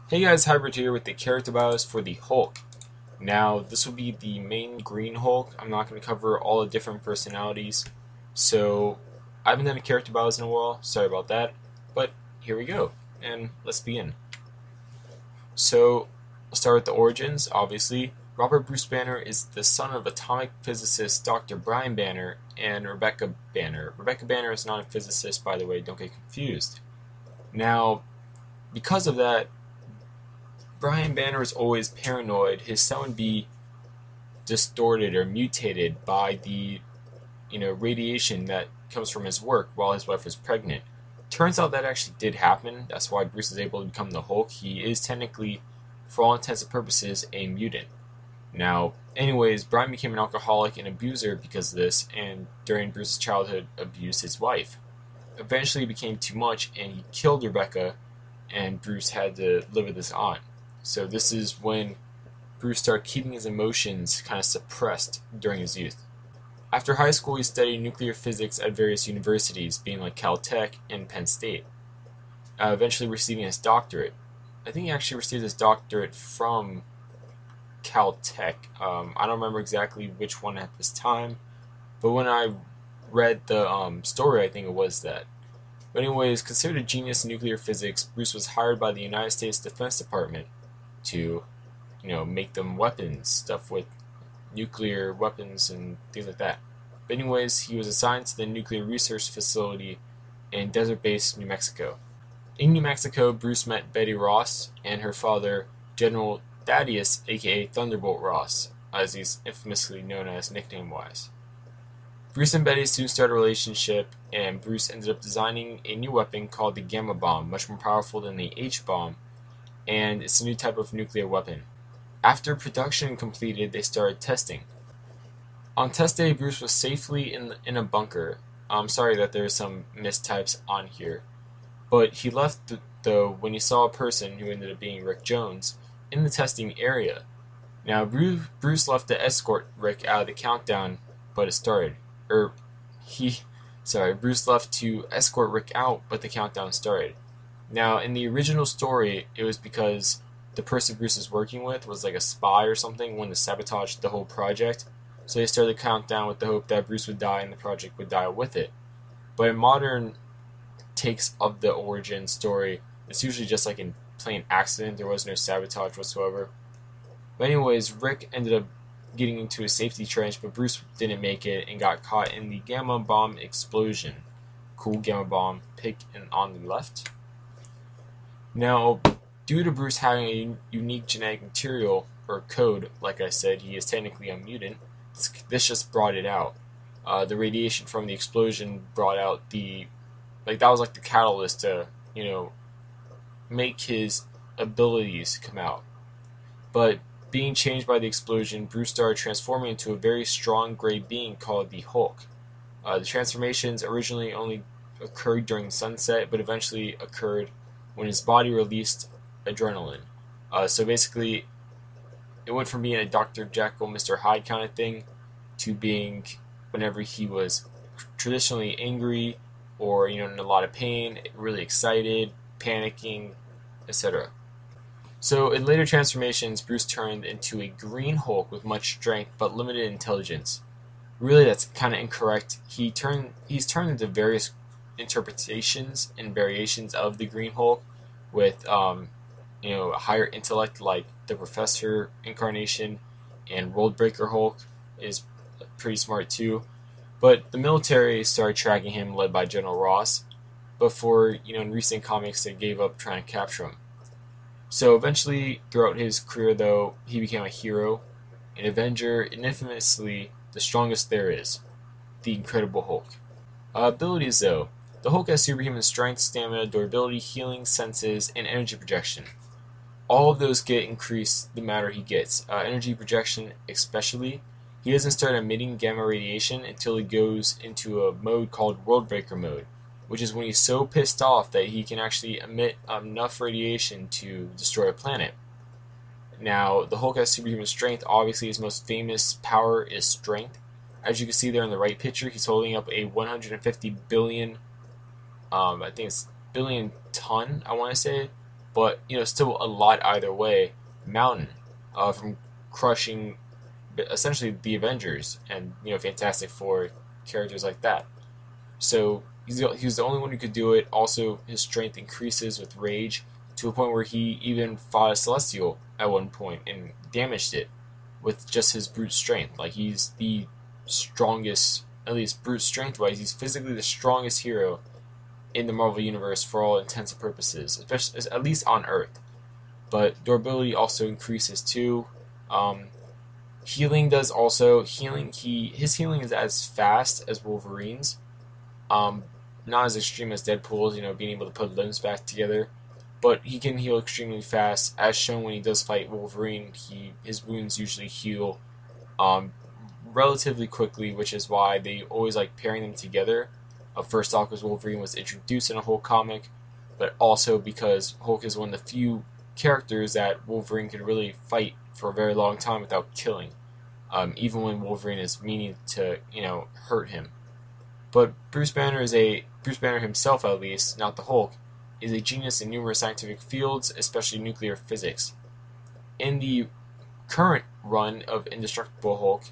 Hey guys, Hybrid here with the character bios for the Hulk. Now, this will be the main Green Hulk. I'm not going to cover all the different personalities. So, I haven't done a character bios in a while, sorry about that. But, here we go, and let's begin. So, let's start with the origins, obviously. Robert Bruce Banner is the son of atomic physicist Dr. Brian Banner and Rebecca Banner. Rebecca Banner is not a physicist, by the way, don't get confused. Now, because of that, Brian Banner is always paranoid his son would be distorted or mutated by the radiation that comes from his work while his wife was pregnant. Turns out that actually did happen. That's why Bruce is able to become the Hulk. He is technically, for all intents and purposes, a mutant. Now, anyways, Brian became an alcoholic and abuser because of this, and during Bruce's childhood, abused his wife. Eventually, it became too much, and he killed Rebecca, and Bruce had to live with this on. So this is when Bruce started keeping his emotions kind of suppressed during his youth. After high school, he studied nuclear physics at various universities, being like Caltech and Penn State, eventually receiving his doctorate. I think he actually received his doctorate from Caltech. I don't remember exactly which one at this time, but when I read the story, I think it was that. But anyways, considered a genius in nuclear physics, Bruce was hired by the United States Defense Department to, make them weapons, stuff with nuclear weapons and things like that. But anyways, he was assigned to the nuclear research facility in Desert Base, New Mexico. In New Mexico, Bruce met Betty Ross and her father, General Thaddeus, aka Thunderbolt Ross, as he's infamously known as nickname-wise. Bruce and Betty soon started a relationship, and Bruce ended up designing a new weapon called the Gamma Bomb, much more powerful than the H-Bomb, and it's a new type of nuclear weapon. After production completed, they started testing. On test day, Bruce was safely in a bunker. I'm sorry that there's some mistypes on here, but he left though when he saw a person who ended up being Rick Jones in the testing area. Now, Bruce left to escort Rick out of the countdown, but it started. Bruce left to escort Rick out, but the countdown started. Now, in the original story, it was because the person Bruce was working with was like a spy or something, wanted to sabotage the whole project. So they started the countdown with the hope that Bruce would die and the project would die with it. But in modern takes of the origin story, it's usually just like in plain accident. There was no sabotage whatsoever. But anyways, Rick ended up getting into a safety trench, but Bruce didn't make it and got caught in the Gamma Bomb explosion. Cool Gamma Bomb pic on the left. Now, due to Bruce having a unique genetic material, or code, like I said, he is technically a mutant, this just brought it out. The radiation from the explosion brought out that was like the catalyst to, make his abilities come out. But being changed by the explosion, Bruce started transforming into a very strong gray being called the Hulk. The transformations originally only occurred during sunset, but eventually occurred when his body released adrenaline. So basically, it went from being a Dr. Jekyll, Mr. Hyde kind of thing to being whenever he was traditionally angry or in a lot of pain, really excited, panicking, etc. So in later transformations, Bruce turned into a green Hulk with much strength but limited intelligence. Really, that's kind of incorrect. He's turned into various interpretations and variations of the Green Hulk with a higher intellect, like the Professor incarnation, and Worldbreaker Hulk is pretty smart too. But the military started tracking him, led by General Ross. Before, in recent comics, they gave up trying to capture him. So eventually, throughout his career, though, he became a hero, an Avenger, and infamously the strongest there is, the Incredible Hulk. Abilities, though. The Hulk has superhuman strength, stamina, durability, healing, senses, and energy projection. All of those get increased the matter he gets. Energy projection especially. He doesn't start emitting gamma radiation until he goes into a mode called Worldbreaker mode, which is when he's so pissed off that he can actually emit enough radiation to destroy a planet. Now, the Hulk has superhuman strength. Obviously, his most famous power is strength. As you can see there in the right picture, he's holding up a 150 billion, I think it's billion ton, I want to say, but still a lot either way. Mountain, from crushing essentially the Avengers and Fantastic Four, characters like that. So he's the only one who could do it. Also, his strength increases with rage to a point where he even fought a Celestial at one point and damaged it with just his brute strength. Like, he's the strongest, at least brute strength wise, he's physically the strongest hero in the Marvel Universe for all intents and purposes, especially at least on Earth. But durability also increases too. Healing does also. His healing is as fast as Wolverine's. Not as extreme as Deadpool's, being able to put limbs back together. But he can heal extremely fast, as shown when he does fight Wolverine. His wounds usually heal relatively quickly, which is why they always like pairing them together. First off, because Wolverine was introduced in a Hulk comic, but also because Hulk is one of the few characters that Wolverine could really fight for a very long time without killing, even when Wolverine is meaning to hurt him. But Bruce Banner himself, at least, not the Hulk, is a genius in numerous scientific fields, especially nuclear physics. In the current run of Indestructible Hulk,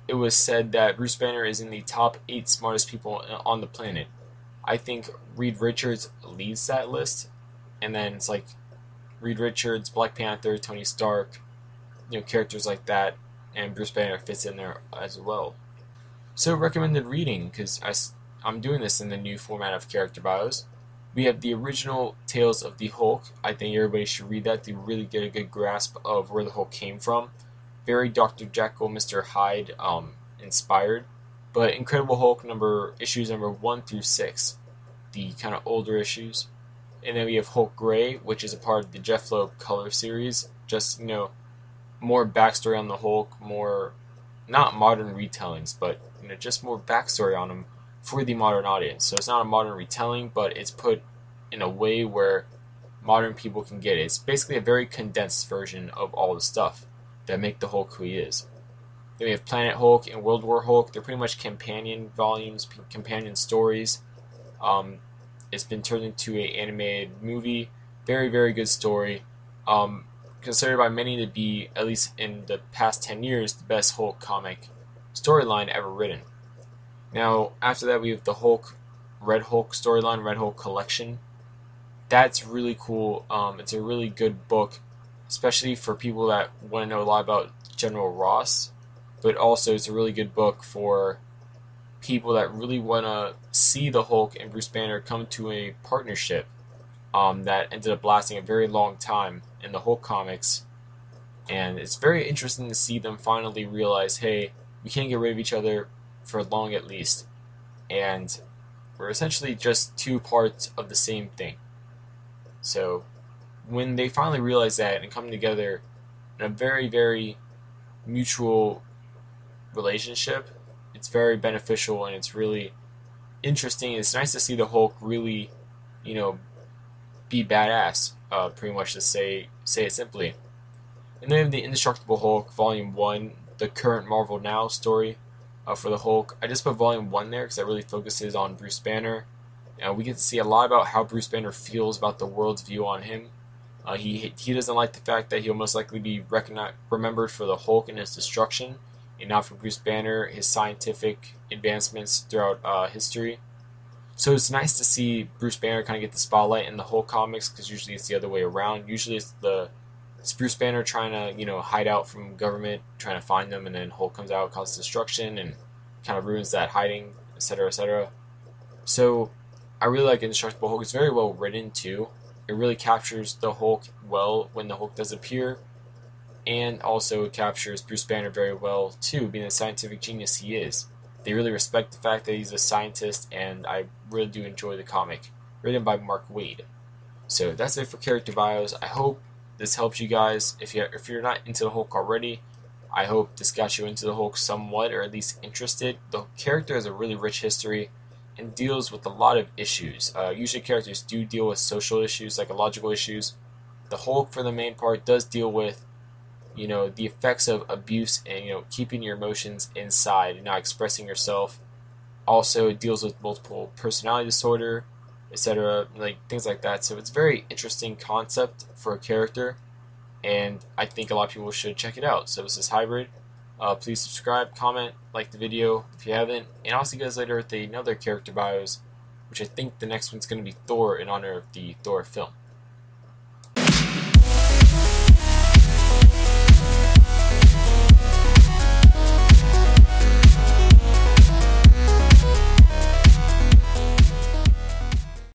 it was said that Bruce Banner is in the top 8 smartest people on the planet. I think Reed Richards leads that list, and then it's like Reed Richards, Black Panther, Tony Stark, characters like that, and Bruce Banner fits in there as well. So recommended reading, because I'm doing this in the new format of character bios. We have the original Tales of the Hulk. I think everybody should read that to really get a good grasp of where the Hulk came from. Very Dr. Jekyll, Mr. Hyde inspired. But Incredible Hulk issues number 1 through 6, the kind of older issues. And then we have Hulk Gray, which is a part of the Jeff Loeb color series. Just, more backstory on the Hulk, more, not modern retellings, but, just more backstory on him for the modern audience. So it's not a modern retelling, but it's put in a way where modern people can get it. It's basically a very condensed version of all the stuff that make the Hulk who he is. Then we have Planet Hulk and World War Hulk. They're pretty much companion volumes, companion stories. It's been turned into an animated movie. Very, very good story. Considered by many to be, at least in the past 10 years, the best Hulk comic storyline ever written. Now, after that, we have the Red Hulk storyline, Red Hulk collection. That's really cool. It's a really good book, especially for people that want to know a lot about General Ross. But also, it's a really good book for people that really want to see the Hulk and Bruce Banner come to a partnership that ended up lasting a very long time in the Hulk comics. And it's very interesting to see them finally realize, hey, we can't get rid of each other for long at least. And we're essentially just two parts of the same thing. So when they finally realize that and come together in a very, very mutual relationship, it's very beneficial and it's really interesting. It's nice to see the Hulk really, be badass, pretty much to say it simply. And then we have the Indestructible Hulk, Volume 1, the current Marvel Now story for the Hulk. I just put Volume 1 there because that really focuses on Bruce Banner. We get to see a lot about how Bruce Banner feels about the world's view on him. He doesn't like the fact that he'll most likely be remembered for the Hulk and his destruction, and not for Bruce Banner, his scientific advancements throughout history. So it's nice to see Bruce Banner kind of get the spotlight in the Hulk comics, because usually it's the other way around. Usually it's Bruce Banner trying to hide out from government, trying to find them, and then Hulk comes out, causes destruction, and kind of ruins that hiding, etc., etc. So I really like Indestructible Hulk. It's very well written too. It really captures the Hulk well when the Hulk does appear, and also it captures Bruce Banner very well too, being the scientific genius he is. They really respect the fact that he's a scientist, and I really do enjoy the comic, written by Mark Waid. So that's it for character bios. I hope this helps you guys. If you're not into the Hulk already, I hope this got you into the Hulk somewhat, or at least interested. The character has a really rich history and deals with a lot of issues. Usually characters do deal with social issues, psychological issues. The Hulk, for the main part, does deal with the effects of abuse and keeping your emotions inside and not expressing yourself. Also, it deals with multiple personality disorder, etc. Like things like that. So it's a very interesting concept for a character, and I think a lot of people should check it out. So this is Hybrid. Please subscribe, comment, like the video if you haven't, and I'll see you guys later with another character bios, which I think the next one's going to be Thor in honor of the Thor film.